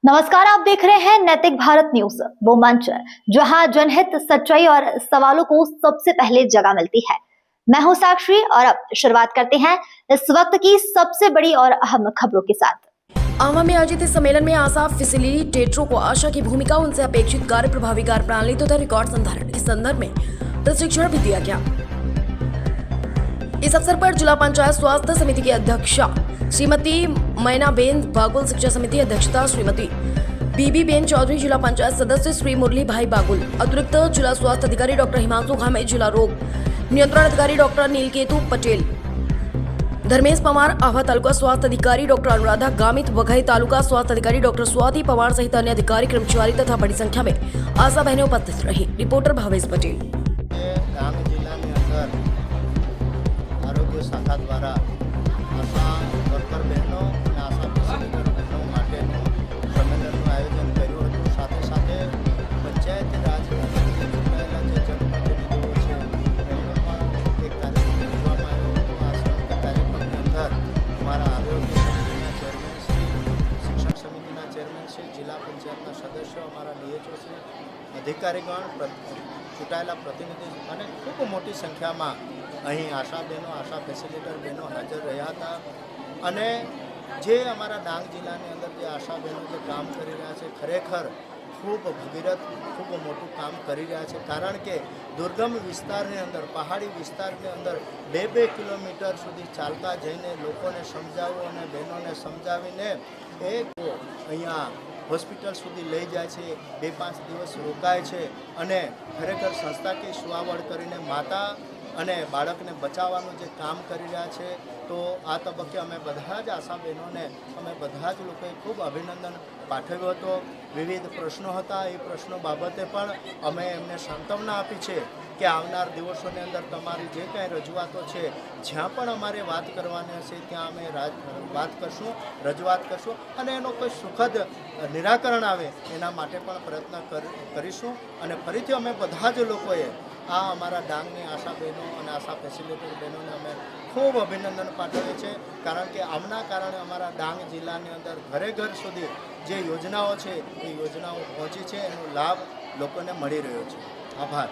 नमस्कार, आप देख रहे हैं नैतिक भारत न्यूज, वो मंच जहां जनहित, सच्चाई और सवालों को सबसे पहले जगह मिलती है। मैं हूं साक्षी और अब शुरुआत करते हैं इस वक्त की सबसे बड़ी और अहम खबरों के साथ। आमा में आयोजित इस सम्मेलन में आशा फैसिलिटेटरों को आशा की भूमिका, उनसे अपेक्षित कार्य प्रभावी कार्य प्रणाली तथा रिकॉर्ड संधारण के संदर्भ में प्रशिक्षण भी दिया गया। इस अवसर पर जिला पंचायत स्वास्थ्य समिति की अध्यक्षा श्रीमती मैनाबेन बागुल, शिक्षा समिति अध्यक्षता श्रीमती बीबीबेन चौधरी, जिला पंचायत सदस्य श्री मुरली भाई बागुल, अतिरिक्त जिला स्वास्थ्य अधिकारी डॉक्टर हिमांशु घामे, जिला रोग नियंत्रण अधिकारी डॉक्टर नीलकेतु पटेल, धर्मेश पवार, आभा तालुका स्वास्थ्य अधिकारी डॉक्टर अनुराधा गामित, वघई तालुका स्वास्थ्य अधिकारी डॉक्टर स्वाति पवार सहित अन्य अधिकारी, कर्मचारी तथा बड़ी संख्या में आशा बहनें उपस्थित रही। रिपोर्टर भावेश पटेल। डांग जिला में अंदर आरोग्य शाखा द्वारा आशा वर्कर बहनों અને આશા ફેસિલિટેટર બહેનો માટેનું સંમેલનનું આયોજન કર્યું હતું। સાથે સાથે પંચાયત રાજ ચૂંટાયેલા જે જનપ્રતિનિધિઓ છે એમનો પણ એક કાર્યક્રમ કરવામાં આવ્યો હતો। આ સમગ્ર કાર્યક્રમની અંદર અમારા આરોગ્ય સમિતિના ચેરમેન શ્રી, શિક્ષણ સમિતિના ચેરમેન શ્રી, જિલ્લા પંચાયતના સદસ્યો, અમારા ડીએચઓ શ્રી, અધિકારીગણ, ચૂંટાયેલા પ્રતિનિધિ અને ખૂબ મોટી સંખ્યામાં અહીં આશા બહેનો, આશા ફેસિલિટેટર બહેનો હાજર રહ્યા હતા। અને જે અમારા ડાંગ જિલ્લાની અંદર જે આશા બહેનો જે કામ કરી રહ્યા છે, ખરેખર ખૂબ ભગીરથ, ખૂબ મોટું કામ કરી રહ્યા છે। કારણ કે દુર્ગમ વિસ્તારની અંદર, પહાડી વિસ્તારની અંદર 2-2 કિલોમીટર સુધી ચાલતા જઈને લોકોને સમજાવવું અને બહેનોને સમજાવીને એક અહીંયા હોસ્પિટલ સુધી લઈ જાય છે, 2-5 દિવસ રોકાય છે અને ખરેખર સંસ્થાકીય સુવાવડ કરીને માતા અને બાળકને બચાવવાનું જે કામ કરી રહ્યા છે। તો આ તબક્કે અમે બધા જ આશા બહેનોને, અમે બધા જ લોકોએ ખૂબ અભિનંદન પાઠવ્યો હતો। વિવિધ પ્રશ્નો હતા, એ પ્રશ્નો બાબતે પણ અમે એમને સાંત્વના આપી છે કે આવનાર દિવસોની અંદર તમારી જે કાંઈ રજૂઆતો છે, જ્યાં પણ અમારે વાત કરવાની હશે ત્યાં અમે વાત કરશું, રજૂઆત કરશું અને એનો કોઈ સુખદ નિરાકરણ આવે એના માટે પણ પ્રયત્ન કરીશું। અને ફરીથી અમે બધા જ લોકોએ આ અમારા ડાંગની આશા બહેનો અને આશા ફેસિલિટેટર બહેનોને અમે ખૂબ અભિનંદન પાઠવીએ છીએ। કારણ કે આમના કારણે અમારા ડાંગ જિલ્લાની અંદર ઘરે ઘર સુધી જે યોજનાઓ છે એ યોજનાઓ પહોંચી છે, એનો લાભ લોકોને મળી રહ્યો છે। આભાર।